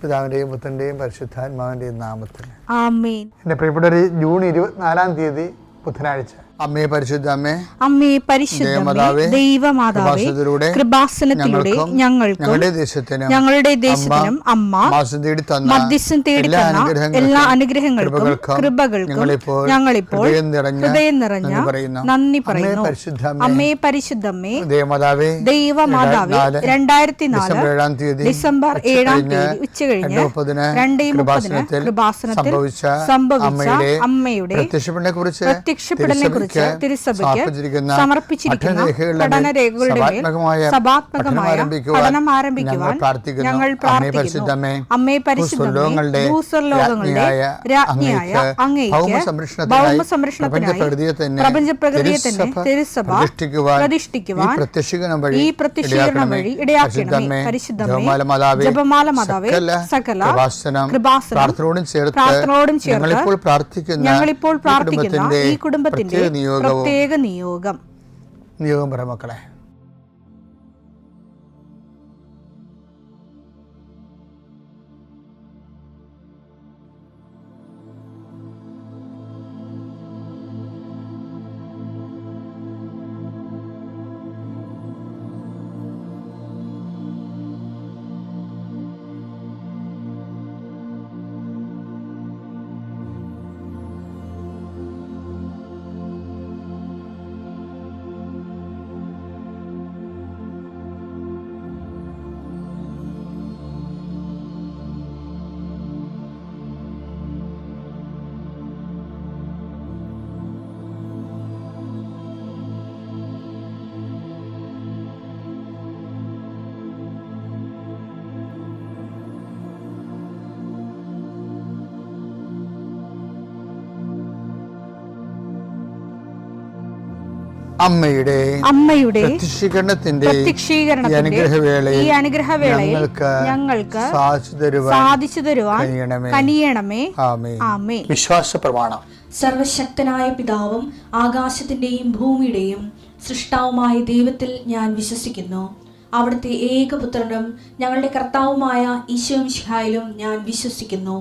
പിതാവിൻ്റെയും പുത്രൻ്റെയും പരിശുദ്ധാത്മാവിൻ്റെയും നാമത്തിൽ ആമേൻ. എൻ്റെ പ്രിയപ്പെട്ടവരെ, ജൂൺ 24-ാം തീയതി ബുധനാഴ്ച. അമ്മേ പരിശുദ്ധ അമ്മേ, അമ്മേ പരിശുദ്ധമേ, ദൈവമാതാവേ, കൃപാസനത്തിലൂടെ ഞങ്ങൾക്കും ഞങ്ങളുടെ ദേശത്തിനും അമ്മ മധ്യസ്ഥം തേടി തന്ന എല്ലാ അനുഗ്രഹങ്ങൾക്കും കൃപകൾക്കും ഞങ്ങളിപ്പോൾ ഹൃദയം നിറഞ്ഞ നന്ദി പറയുന്നു. അമ്മേ പരിശുദ്ധമേ, ദൈവമാതാവേ, 2004 ഡിസംബർ 7-ാം തീയതി ഉച്ചകഴിഞ്ഞ് 2:30 കൃപാസനത്തിൽ സംഭവിച്ച അമ്മയുടെ പ്രത്യക്ഷപ്പെടലിനെ കുറിച്ച് തിരുസഭയ്ക്ക് സമർപ്പിച്ചിരിക്കുന്ന പഠനരേഖകളുടെ മേൽ സഭാത്മകമായ പഠനം ആരംഭിക്കുവാൻ ഞങ്ങൾ പ്രാർത്ഥിക്കുന്നു. അമ്മേ പരിശുദ്ധമേ, ഭൂസ്വർലോകങ്ങളുടെ രാജ്ഞിയായ അങ്ങേയ്ക്ക് ഭൗമസംരക്ഷണത്തിനായി പ്രപഞ്ചപ്രകൃതിയെ തന്നെ തിരുസഭ പ്രതിഷ്ഠിക്കുവാൻ ഈ പ്രത്യക്ഷീകരണം വഴി ഇടയാക്കണമേ. പരിശുദ്ധമേ, ജപമാല മാതാവേ, സകല കൃപാസനം പ്രാർത്ഥനയോടും ചേർത്ത് ഞങ്ങളിപ്പോൾ പ്രാർത്ഥിക്കുന്ന ഈ കുടുംബത്തിന്റെ പ്രത്യേക നിയോഗം പറ മക്കളെ. അമ്മയുടെ പ്രത്യക്ഷീകരണത്തിന്റെ ഈ അനുഗ്രഹവേളയിൽ ഞങ്ങൾക്ക് സാധിച്ചു തരുവാൻ കനിയണമേ. ആമേൻ. വിശ്വാസ പ്രമാണം. സർവശക്തനായ പിതാവും ആകാശത്തിന്റെയും ഭൂമിയുടെയും സൃഷ്ടാവുമായ ദൈവത്തിൽ ഞാൻ വിശ്വസിക്കുന്നു. അവിടുത്തെ ഏകപുത്രനും ഞങ്ങളുടെ കർത്താവുമായ ഈശോമിശിഹായിലും ഞാൻ വിശ്വസിക്കുന്നു.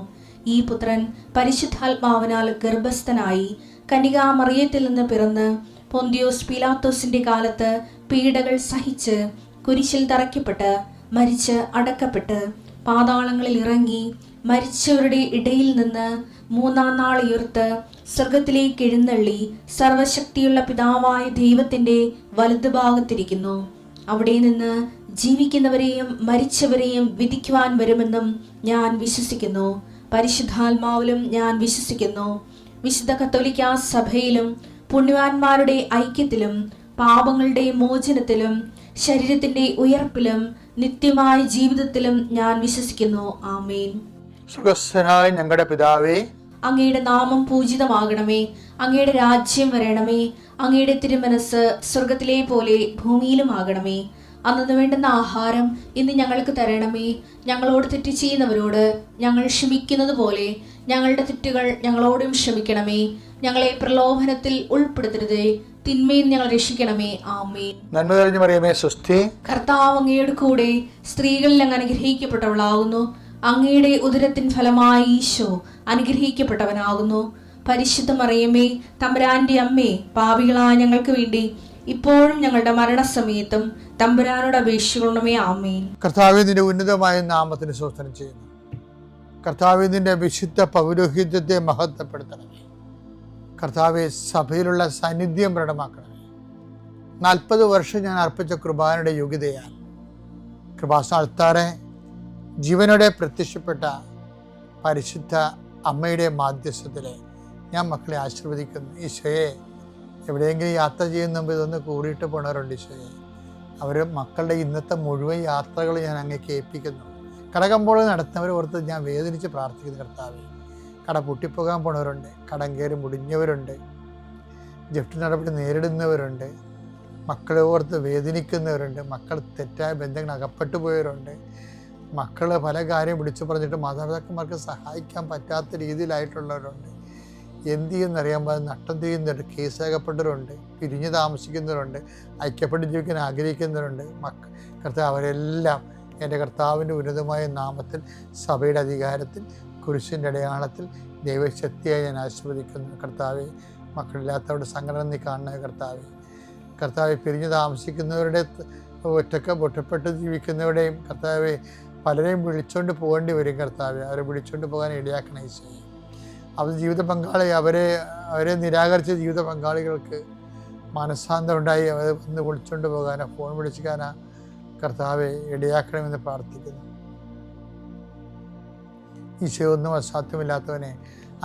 ഈ പുത്രൻ പരിശുദ്ധാത്മാവിനാൽ ഗർഭസ്ഥനായി കന്യകാമറിയത്തിൽ നിന്ന് പിറന്ന് പൊന്തിയോസ് പീലാത്തോസിന്റെ കാലത്ത് പീഡകൾ സഹിച്ച് കുരിശിൽ തറയ്ക്കപ്പെട്ട് മരിച്ച് അടക്കപ്പെട്ട് പാതാളങ്ങളിൽ ഇറങ്ങി മരിച്ചവരുടെ ഇടയിൽ നിന്ന് 3-ാം നാൾ ഉയർത്ത് സ്വർഗത്തിലേക്ക് എഴുന്നള്ളി സർവശക്തിയുള്ള പിതാവായ ദൈവത്തിന്റെ വലതുഭാഗത്തിരിക്കുന്നു. അവിടെ നിന്ന് ജീവിക്കുന്നവരെയും മരിച്ചവരെയും വിധിക്കുവാൻ വരുമെന്നും ഞാൻ വിശ്വസിക്കുന്നു. പരിശുദ്ധാത്മാവിലും ഞാൻ വിശ്വസിക്കുന്നു. വിശുദ്ധ കത്തോലിക്കാ സഭയിലും പുണ്യവാന്മാരുടെ ഐക്യത്തിലും പാപങ്ങളുടെ മോചനത്തിലും ശരീരത്തിന്റെ ഉയർപ്പിലും നിത്യമായ ജീവിതത്തിലും ഞാൻ വിശ്വസിക്കുന്നു. ആമേൻ. സുഖസ്ഥനായ ഞങ്ങളുടെ പിതാവേ, അങ്ങയുടെ നാമം പൂജിതമാകണമേ. അങ്ങയുടെ രാജ്യം വരണമേ. അങ്ങയുടെ തിരുമനസ് സ്വർഗത്തിലെ പോലെ ഭൂമിയിലും ആകണമേ. അന്നു വേണ്ടുന്ന ആഹാരം ഇന്ന് ഞങ്ങൾക്ക് തരണമേ. ഞങ്ങളോട് തെറ്റ് ചെയ്യുന്നവരോട് ഞങ്ങൾ ക്ഷമിക്കുന്നത് പോലെ ഞങ്ങളുടെ തെറ്റുകൾ ഞങ്ങളോടും ക്ഷമിക്കണമേ. ഞങ്ങളെ പ്രലോഭനത്തിൽ ഉൾപ്പെടുത്തരുതേ, തിന്മയിൽ ഞങ്ങൾ രക്ഷിക്കണമേ. ആമേൻ. നന്മ നിറഞ്ഞ മറിയമേ, സ്വസ്തി. കർത്താവ് അങ്ങയുടെ കൂടെ സ്ത്രീകളിൽ അങ്ങ് അനുഗ്രഹിക്കപ്പെട്ടവളാകുന്നു. അങ്ങയുടെ ഉദരത്തിൻ ഫലമായി ഈശോ അനുഗ്രഹിക്കപ്പെട്ടവനാകുന്നു. പരിശുദ്ധ മറിയമേ, തമ്പുരാന്റെ അമ്മേ, പാപികളായ ഞങ്ങൾക്ക് വേണ്ടി ഇപ്പോഴും ഞങ്ങളുടെ മരണസമയത്തും തമ്പുരാനോട് അപേക്ഷിക്കണമേ. ആമേൻ. കർത്താവേ, നിന്റെ ഉന്നതമായ നാമത്തിന് സ്തോത്രം ചെയ്യുന്നു. കർത്താവേ, നിന്റെ വിശുദ്ധ പൗരോഹിത്യത്തെ മഹത്വപ്പെടുത്തണമേ. കർത്താവെ, സഭയിലുള്ള സാന്നിധ്യം പ്രകടമാക്കണമേ. 40 വർഷം ഞാൻ അർപ്പിച്ച കൃപാനയുടെ യോഗ്യതയാൽ കൃപാസ്ഥാനത്താറെ ജീവനോടെ പ്രത്യക്ഷപ്പെട്ട പരിശുദ്ധ അമ്മയുടെ മാധ്യസ്ഥത്തിലെ ഞാൻ മക്കളെ ആശീർവദിക്കുന്നു. ഈശോയെ, എവിടെയെങ്കിലും യാത്ര ചെയ്യുന്ന മുമ്പ് ഇതൊന്ന് കൂടിയിട്ട് പോണവരുണ്ട്. ഈശോയെ, അവർ മക്കളുടെ ഇന്നത്തെ മുഴുവൻ യാത്രകൾ ഞാൻ അങ്ങേക്ക് ഏൽപ്പിക്കുന്നു. കടകമ്പോൾ നടത്തുന്നവരെ ഓർത്ത് ഞാൻ വേദനിച്ച് പ്രാർത്ഥിക്കുന്നു. കർത്താവെ, കട പൊട്ടിപ്പോകാൻ പോണവരുണ്ട്, കടം കയറി മുടിഞ്ഞവരുണ്ട്, ജപ്തി നടപടി നേരിടുന്നവരുണ്ട്, മക്കളെ ഓർത്ത് വേദനിക്കുന്നവരുണ്ട്, മക്കൾ തെറ്റായ ബന്ധങ്ങൾ അകപ്പെട്ടു പോയവരുണ്ട്, മക്കൾ പല കാര്യം വിളിച്ചു പറഞ്ഞിട്ട് മാതാപിതാക്കന്മാർക്ക് സഹായിക്കാൻ പറ്റാത്ത രീതിയിലായിട്ടുള്ളവരുണ്ട്. എന്ത് ചെയ്യുന്നറിയാൻ പാടില്ല, നഷ്ടം ചെയ്യുന്നവരുണ്ട്, കേസകപ്പെട്ടവരുണ്ട്, പിരിഞ്ഞ് താമസിക്കുന്നവരുണ്ട്, ഐക്യപ്പെട്ട് ജീവിക്കാൻ ആഗ്രഹിക്കുന്നവരുണ്ട്. കർത്താവ്, അവരെല്ലാം എൻ്റെ കർത്താവിൻ്റെ ഉന്നതമായ നാമത്തിൽ, സഭയുടെ അധികാരത്തിൽ, കുരിശിൻ്റെ അടയാളത്തിൽ ദൈവശക്തിയായി ഞാൻ ആശീർവദിക്കുന്നു. കർത്താവെ, മക്കളില്ലാത്തവരുടെ സങ്കടം നീ കാണുന്ന കർത്താവെ, പിരിഞ്ഞു താമസിക്കുന്നവരുടെ, ഒറ്റപ്പെട്ട് ജീവിക്കുന്നവരുടെയും കർത്താവെ, പലരെയും വിളിച്ചുകൊണ്ട് പോകേണ്ടി വരും കർത്താവെ. അവരെ വിളിച്ചുകൊണ്ട് പോകാൻ ഇടയാക്കണേ ഈശോയെ. അവർ ജീവിത പങ്കാളി അവരെ നിരാകരിച്ച ജീവിത പങ്കാളികൾക്ക് മനസ്സാന്തം ഉണ്ടായി അവരെ ഒന്ന് വിളിച്ചുകൊണ്ട് പോകാനോ ഫോൺ വിളിച്ചിക്കാനോ കർത്താവെ ഇടയാക്കണമെന്ന് പ്രാർത്ഥിക്കുന്നു. ഈശോ, ഒന്നും അസാധ്യമില്ലാത്തവനെ,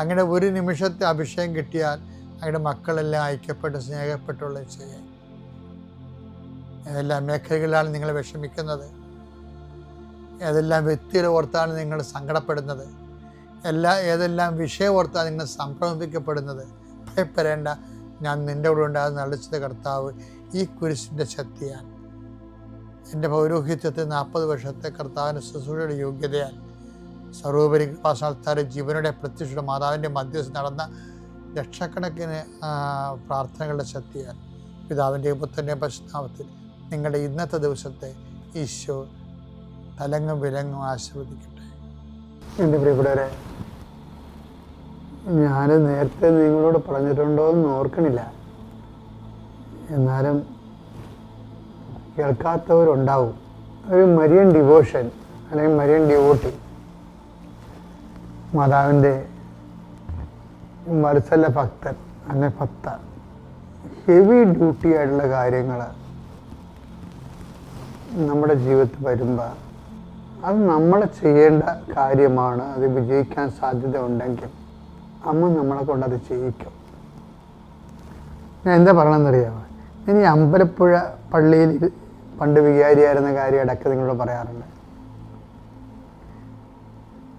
അങ്ങനെ ഒരു നിമിഷത്തെ അഭിഷേകം കിട്ടിയാൽ അങ്ങയുടെ മക്കളെല്ലാം ഐക്യപ്പെട്ട് സ്നേഹപ്പെട്ടുള്ള ഈശോയെ, ഏതെല്ലാം മേഖലകളിലാണ് നിങ്ങൾ വിഷമിക്കുന്നത്, ഏതെല്ലാം വ്യക്തികളെ ഓർത്താണ് നിങ്ങൾ സങ്കടപ്പെടുന്നത്, ഏതെല്ലാം വിഷയം ഓർത്താണ് നിങ്ങൾ സംഭ്രമിക്കപ്പെടുന്നത്, ഭയപ്പെടേണ്ട, ഞാൻ നിൻ്റെ കൂടെ ഉണ്ടാകുന്ന അളിച്ചത് കർത്താവ് ഈ കുരിശിൻ്റെ ശക്തിയാൽ, എൻ്റെ പൗരോഹിത്യത്തെ 40 വർഷത്തെ കർത്താവിൻ്റെ ശുശ്രൂഷയുടെ യോഗ്യതയാൽ, സർവോപരി കൃപാസ്ഥാനത്താരെ ജീവനുടെ പ്രത്യക്ഷ മാതാവിൻ്റെ മധ്യസ്ഥ നടന്ന ലക്ഷക്കണക്കിന് പ്രാർത്ഥനകളുടെ ശക്തിയാൽ, പിതാവിൻ്റെ പുത്രൻ്റെ പരിശുദ്ധനാമത്തിൽ നിങ്ങളുടെ ഇന്നത്തെ ദിവസത്തെ ഈശോ തലങ്ങും വിലങ്ങും ആശീർവദിക്കട്ടെ. എൻ്റെ പ്രിയപ്പെട്ടവരെ, ഞാൻ നേരത്തെ നിങ്ങളോട് പറഞ്ഞിട്ടുണ്ടോ എന്ന് ഓർക്കണില്ല, എന്നാലും കേൾക്കാത്തവരുണ്ടാവും. ഒരു മരിയൻ ഡിവോഷൻ അല്ലെങ്കിൽ മരിയൻ ഡിവോട്ടി, മാതാവിൻ്റെ വത്സല ഭക്തൻ അല്ലെങ്കിൽ ഭക്ത, ഹെവി ഡ്യൂട്ടി ആയിട്ടുള്ള കാര്യങ്ങൾ നമ്മുടെ ജീവിതത്തിൽ വരുമ്പോൾ അത് നമ്മൾ ചെയ്യേണ്ട കാര്യമാണ്. അത് വിജയിക്കാൻ സാധ്യത ഉണ്ടെങ്കിൽ അമ്മ നമ്മളെ കൊണ്ടത് ചെയ്യിക്കും. ഞാൻ എന്താ പറയണമെന്നറിയാമോ? ഇനി അമ്പലപ്പുഴ പള്ളിയിൽ പണ്ട് വികാരിയായിരുന്ന കാര്യം ഇടയ്ക്ക് നിങ്ങളോട് പറയാറുണ്ട്.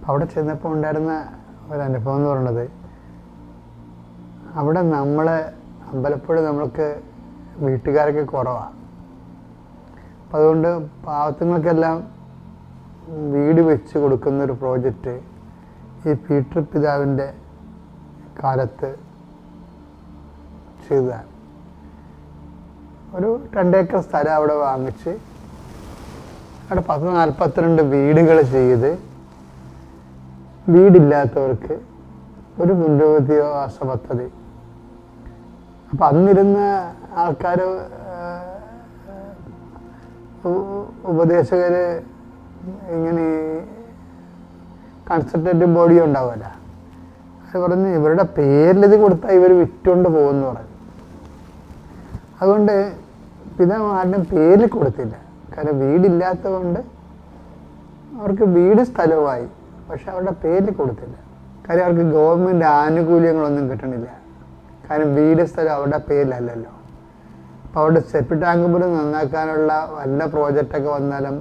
അവിടെ ചെന്നപ്പോൾ ഉണ്ടായിരുന്ന ഒരനുഭവം എന്ന് പറയുന്നത്, അവിടെ അമ്പലപ്പുഴ നമ്മൾക്ക് വീട്ടുകാരൊക്കെ കുറവാണ്. അപ്പം അതുകൊണ്ട് പാവത്തുങ്ങൾക്കെല്ലാം വീട് വെച്ച് കൊടുക്കുന്നൊരു പ്രോജക്റ്റ് ഈ പീറ്റർ പിതാവിൻ്റെ കാലത്ത് ചെയ്തതാണ്. ഒരു 2 ഏക്കർ സ്ഥലം അവിടെ വാങ്ങിച്ച് അവിടെ 42 വീടുകൾ ചെയ്ത് വീടില്ലാത്തവർക്ക് ഒരു പുനരധിവാസ പദ്ധതി. അപ്പം അന്നിരുന്ന ആൾക്കാർ, ഉപദേശകർ, ഇങ്ങനെ കൺസൾട്ടേറ്റീവ് ബോഡി ഉണ്ടാവുമല്ലോ, അത് പറഞ്ഞ് ഇവരുടെ പേരിലിത് കൊടുത്താൽ ഇവർ വിറ്റുകൊണ്ട് പോകുമെന്ന് പറഞ്ഞു. അതുകൊണ്ട് പിതാവ് ആരുടെയും പേരിൽ കൊടുത്തില്ല. കാരണം വീടില്ലാത്തത് കൊണ്ട് അവർക്ക് വീട് സ്ഥലവുമായി, പക്ഷെ അവരുടെ പേരിൽ കൊടുത്തില്ല. കാര്യം അവർക്ക് ഗവൺമെൻറ് ആനുകൂല്യങ്ങളൊന്നും കിട്ടണില്ല. കാരണം വീട് സ്ഥലം അവരുടെ പേരിലല്ലല്ലോ. അപ്പോൾ അവിടെ സെപ്റ്റി ടാങ്ക് പോലും നന്നാക്കാനുള്ള വല്ല പ്രോജക്റ്റൊക്കെ വന്നാലും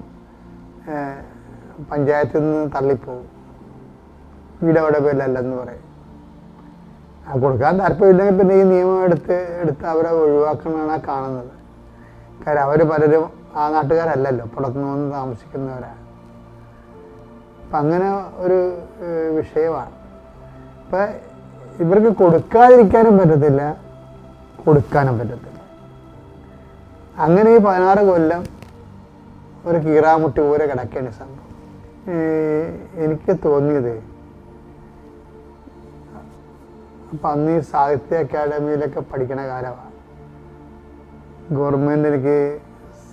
പഞ്ചായത്തിൽ നിന്ന് തള്ളിപ്പോവും. വീട് അവിടെ പേരിലല്ലെന്ന് പറയും. കൊടുക്കാൻ താല്പര്യമില്ലെങ്കിൽ പിന്നെ ഈ നിയമം എടുത്ത് അവരെ ഒഴിവാക്കണമെന്നാണ് കാണുന്നത്. കാര്യം അവർ പലരും ആ നാട്ടുകാരല്ലല്ലോ, പുറത്തുനിന്ന് വന്ന് താമസിക്കുന്നവരാണ്. അപ്പം അങ്ങനെ ഒരു വിഷയമാണ്. ഇപ്പം ഇവർക്ക് കൊടുക്കാതിരിക്കാനും പറ്റത്തില്ല, കൊടുക്കാനും പറ്റത്തില്ല. അങ്ങനെ ഈ 16 കൊല്ലം ഒരു കീറാമുട്ടി പോലെ കിടക്കേണ്ട സംഭവം. എനിക്ക് തോന്നിയത്, അപ്പം അന്ന് ഈ സാഹിത്യ അക്കാഡമിയിലൊക്കെ പഠിക്കണ കാലമാണ്. ഗവൺമെൻറ് എനിക്ക്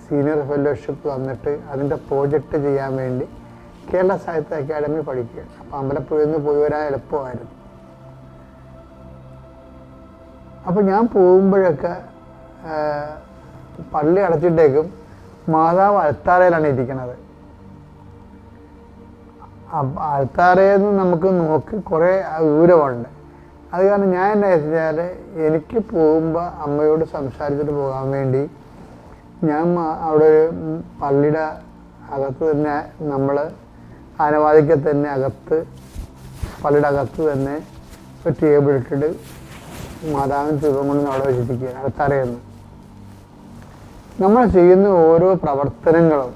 സീനിയർ ഫെലോഷിപ്പ് തന്നിട്ട് അതിൻ്റെ പ്രോജക്റ്റ് ചെയ്യാൻ വേണ്ടി കേരള സാഹിത്യ അക്കാഡമി പഠിക്കുകയാണ്. അപ്പം അമ്പലപ്പുഴയിൽ നിന്ന് പോയി വരാൻ എളുപ്പമായിരുന്നു. അപ്പം ഞാൻ പോകുമ്പോഴൊക്കെ പള്ളി അടച്ചിട്ടേക്കും മാതാവ് അൽത്താരയിലാണ് ഇരിക്കുന്നത്. അൽത്താരയിൽ നിന്ന് നമുക്ക് നോക്കി കുറേ ദൂരമുണ്ട്. അത് കാരണം ഞാൻ എന്നാ വെച്ചാൽ, എനിക്ക് പോകുമ്പോൾ അമ്മയോട് സംസാരിച്ചിട്ട് പോകാൻ വേണ്ടി ഞാൻ അവിടെ ഒരു പള്ളിയുടെ അകത്ത് തന്നെ, നമ്മൾ ആനവാദിക്ക് തന്നെ അകത്ത്, പള്ളിയുടെ അകത്ത് തന്നെ ഒരു ടേബിൾ ഇട്ടിട്ട് മാതാവിൻ രൂപം കൊണ്ട് അവിടെ വെച്ചിരിക്കുകയാണ് അകത്തറിയുന്നു. നമ്മൾ ചെയ്യുന്ന ഓരോ പ്രവർത്തനങ്ങളും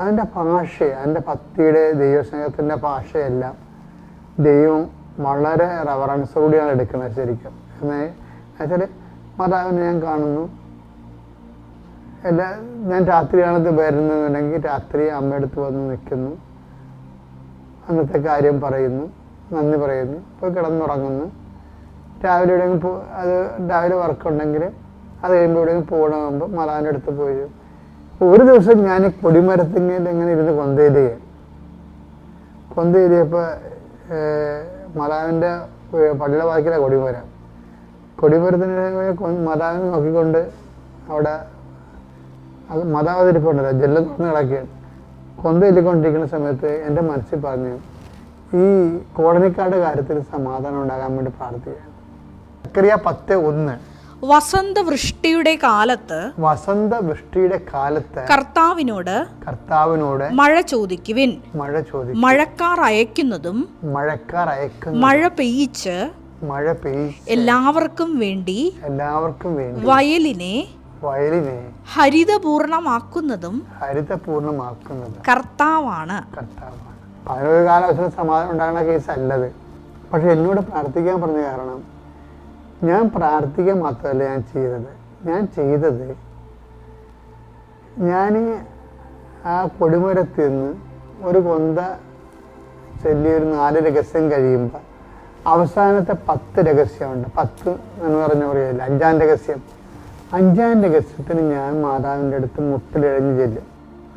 അതിൻ്റെ ഭാഷ, അതിൻ്റെ ഭക്തിയുടെ ദൈവസ്നേഹത്തിൻ്റെ ഭാഷയെല്ലാം ദൈവം വളരെ റെവറൻസോടെയാണ് എടുക്കുന്നത് ശരിക്കും. എന്നുവെച്ചാൽ മാതാവിനെ ഞാൻ കാണുന്നു, ഞാൻ രാത്രിയാണത് വരുന്നതെന്നുണ്ടെങ്കിൽ രാത്രി അമ്മയടുത്ത് വന്ന് നിൽക്കുന്നു, അന്നത്തെ കാര്യം പറയുന്നു, നന്ദി പറയുന്നു, പോയി കിടന്നുറങ്ങുന്നു. രാവിലെ എവിടെയെങ്കിലും അത് രാവിലെ വർക്കുണ്ടെങ്കിൽ അത് കഴിയുമ്പോൾ എവിടെയെങ്കിലും പോകണമെങ്കിൽ മലാവിൻ്റെ അടുത്ത് പോയി. ഒരു ദിവസം ഞാൻ കൊടിമരത്തിങ്ങയിൽ ഇങ്ങനെ ഇരുന്ന് കൊന്തേരിയപ്പോൾ മലാവിൻ്റെ പള്ളിയുടെ വാക്കിലാണ് കൊടിമരത്തിന് മലാവിനെ നോക്കിക്കൊണ്ട് അവിടെ മതാവതിരിപ്പുണ്ടല്ലോ, ജെല്ലം തുറന്ന് കിടക്കുകയാണ്. കൊന്തയില്ലിക്കൊണ്ടിരിക്കുന്ന സമയത്ത് എൻ്റെ മനസ്സിൽ പറഞ്ഞു, ഈ കോളനിക്കാരുടെ കാര്യത്തിൽ സമാധാനം ഉണ്ടാകാൻ വേണ്ടി പ്രാർത്ഥിക്കുകയാണ്. സക്കറിയ 10:1 വസന്തവൃഷ്ടിയുടെ കാലത്ത് കർത്താവിനോട് മഴ ചോദിക്കുവിൻ. മഴക്കാർ അയക്കുന്നതും മഴ പെയ്യിച്ച് എല്ലാവർക്കും വേണ്ടി വയലിനെ ഹരിതപൂർണമാക്കുന്നതും കർത്താവാണ്. അതിനൊരു കാലവശം സമാധാനം ഉണ്ടാകുന്ന കേസ് അല്ലത്. പക്ഷെ എന്നോട് പ്രാർത്ഥിക്കാൻ പറഞ്ഞ കാരണം, ഞാൻ പ്രാർത്ഥിക്കാൻ മാത്രമല്ല ഞാൻ ചെയ്തത് ഞാൻ ആ കൊടിമരത്തിൽ നിന്ന് ഒരു കൊന്ത ചൊല്ലി ഒരു 4 രഹസ്യം കഴിയുമ്പോൾ അവസാനത്തെ 10 രഹസ്യമുണ്ട്. 10 എന്ന് പറഞ്ഞ പറയില്ല, 5-ാം രഹസ്യം. 5-ാം രഹസ്യത്തിന് ഞാൻ മാതാവിൻ്റെ അടുത്ത് മുട്ടിലിഴഞ്ഞ് ചെല്ലും.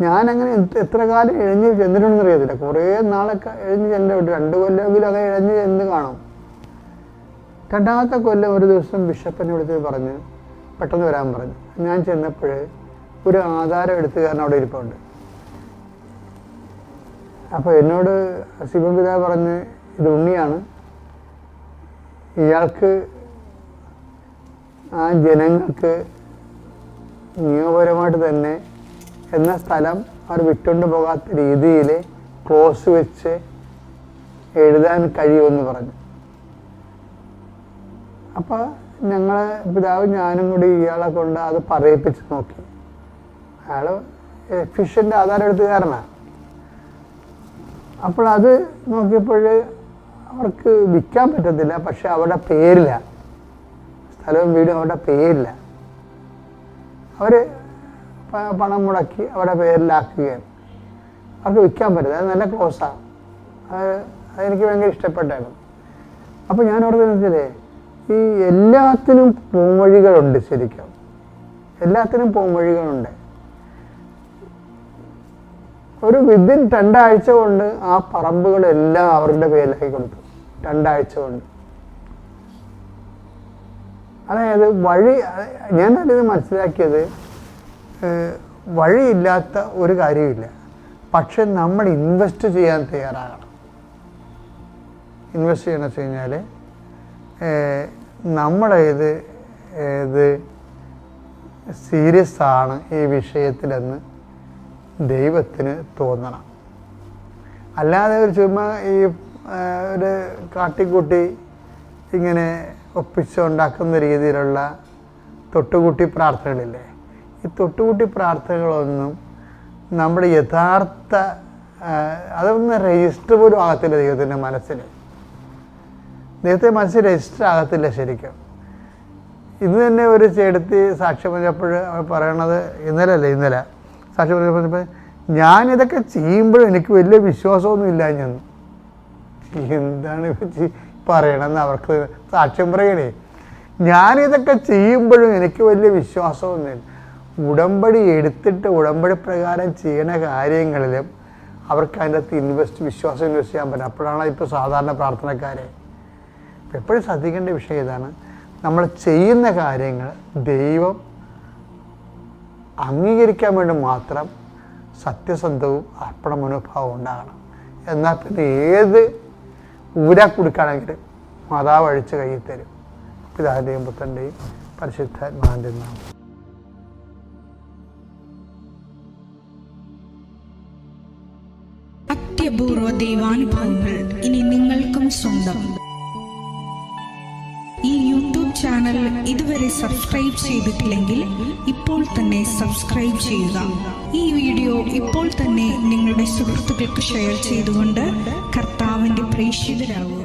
ഞാനങ്ങനെ എത്ര കാലം എഴഞ്ഞ് ചെന്നിട്ടുണ്ടെന്ന് അറിയത്തില്ല. കുറേ നാളൊക്കെ എഴഞ്ഞ് ചെല്ലുണ്ട്. 2 കൊല്ലമെങ്കിലും അങ്ങനെ എഴഞ്ഞ് ചെന്ന് കാണും. 2ാമത്തെ കൊല്ലം ഒരു ദിവസം ബിഷപ്പിനെ വിളിച്ച് പറഞ്ഞ് പെട്ടെന്ന് വരാൻ പറഞ്ഞു. ഞാൻ ചെന്നപ്പോൾ ഒരു ആധാരം എഴുത്തുകാരൻ അവിടെ ഇരിപ്പുണ്ട്. അപ്പോൾ എന്നോട് ശിവൻ പിതാവ് പറഞ്ഞ്, ഇത് ഉണ്ണിയാണ്, ഇയാൾക്ക് ആ ജനങ്ങൾക്ക് നിയമപരമായിട്ട് തന്നെ എന്ന സ്ഥലം അവർ വിട്ടുകൊണ്ട് പോകാത്ത രീതിയിൽ ക്ലോസ് വെച്ച് എഴുതാൻ കഴിയുമെന്ന് പറഞ്ഞു. അപ്പോൾ ഞങ്ങളെ പിതാവ് ഞാനും കൂടി ഇയാളെ കൊണ്ട് അത് പറയിപ്പിച്ച് നോക്കി. അയാൾ എഫിഷ്യൻ്റ് ആധാരം എഴുത്തുകാരനാണ്. അപ്പോൾ അത് നോക്കിയപ്പോൾ അവർക്ക് വിൽക്കാൻ പറ്റത്തില്ല. പക്ഷെ അവരുടെ പേരില്ല, സ്ഥലവും വീടും അവരുടെ പേരില്ല. അവർ പണം മുടക്കി അവരുടെ പേരിലാക്കുകയാണ്. അവർക്ക് വിൽക്കാൻ പറ്റില്ല. അത് നല്ല ക്ലോസാണ്. അതെനിക്ക് ഭയങ്കര ഇഷ്ടപ്പെട്ടായിരുന്നു. അപ്പോൾ ഞാൻ അവിടെ വെച്ചാലേ, ഈ എല്ലാത്തിനും പോംവഴികളുണ്ട്. ശരിക്കും എല്ലാത്തിനും പോംവഴികളുണ്ട്. ഒരു വിതിൻ 2 ആഴ്ച കൊണ്ട് ആ പറമ്പുകളെല്ലാം അവരുടെ പേരിലാക്കി കൊടുത്തു. 2 ആഴ്ച കൊണ്ട്. അതായത് വഴി, ഞാൻ അതിന് മനസ്സിലാക്കിയത്, വഴിയില്ലാത്ത ഒരു കാര്യമില്ല. പക്ഷെ നമ്മൾ ഇൻവെസ്റ്റ് ചെയ്യാൻ തയ്യാറാകണം. ഇൻവെസ്റ്റ് ചെയ്യണമെന്ന് വെച്ച് കഴിഞ്ഞാൽ നമ്മളേത് സീരിയസ് ആണ് ഈ വിഷയത്തിലെന്ന് ദൈവത്തിന് തോന്നണം. അല്ലാതെ ഒരു ചുമ്മാ ഈ ഒരു കാട്ടിക്കൂട്ടി ഇങ്ങനെ ഒപ്പിച്ചുണ്ടാക്കുന്ന രീതിയിലുള്ള തൊട്ടുകൂട്ടി പ്രാർത്ഥനകളില്ലേ, ഈ തൊട്ടുകൂട്ടി പ്രാർത്ഥനകളൊന്നും നമ്മുടെ യഥാർത്ഥ അതൊന്നും രജിസ്റ്റർ പോലും ആകത്തില്ല ദൈവത്തിൻ്റെ മനസ്സിൽ. ദൈവത്തിൻ്റെ മനസ്സിൽ രജിസ്റ്റർ ആകത്തില്ല ശരിക്കും. ഇന്ന് തന്നെ ഒരു ചേട്ടത്തി സാക്ഷ്യം പറഞ്ഞപ്പോൾ പറയണത്, ഇന്നലെ സാക്ഷ്യം പറഞ്ഞപ്പോൾ, ഞാനിതൊക്കെ ചെയ്യുമ്പോഴും എനിക്ക് വലിയ വിശ്വാസമൊന്നും ഇല്ല. ഞാൻ എന്താണ് പറയണമെന്ന് അവർക്ക് സാക്ഷ്യം പറയണേ. ഞാനിതൊക്കെ ചെയ്യുമ്പോഴും എനിക്ക് വലിയ വിശ്വാസമൊന്നുമില്ല. ഉടമ്പടി എടുത്തിട്ട് ഉടമ്പടി പ്രകാരം ചെയ്യുന്ന കാര്യങ്ങളിലും അവർക്ക് അതിൻ്റെ അകത്ത് വിശ്വാസം ഇൻവെസ്റ്റ് ചെയ്യാൻ പറ്റും. അപ്പോഴാണ് ഇപ്പോൾ സാധാരണ പ്രാർത്ഥനക്കാരെ എപ്പോഴും ശ്രദ്ധിക്കേണ്ട വിഷയം ഇതാണ്. നമ്മൾ ചെയ്യുന്ന കാര്യങ്ങൾ ദൈവം അംഗീകരിക്കാൻ വേണ്ടി മാത്രം സത്യസന്ധവും അർപ്പണ മനോഭാവം ഉണ്ടാകണം. എന്നാൽ പിന്നെ ഏത് ഊരാ കൊടുക്കുകയാണെങ്കിലും മാതാവ് അഴിച്ച് കയ്യിൽ തരും. പിതാവിൻ്റെയും പുത്രൻ്റെയും പരിശുദ്ധാത്മാവിൻ്റെയും നാമം. അത്യപൂർവ ദൈവാനുഭവങ്ങൾ ഇനി നിങ്ങൾക്കും സ്വന്തം. ഈ യൂട്യൂബ് ചാനൽ ഇതുവരെ സബ്സ്ക്രൈബ് ചെയ്തിട്ടില്ലെങ്കിൽ ഇപ്പോൾ തന്നെ സബ്സ്ക്രൈബ് ചെയ്യുക. ഈ വീഡിയോ ഇപ്പോൾ തന്നെ നിങ്ങളുടെ സുഹൃത്തുക്കൾക്ക് ഷെയർ ചെയ്തുകൊണ്ട് കർത്താവിൻ്റെ പ്രേക്ഷിതരാകുക.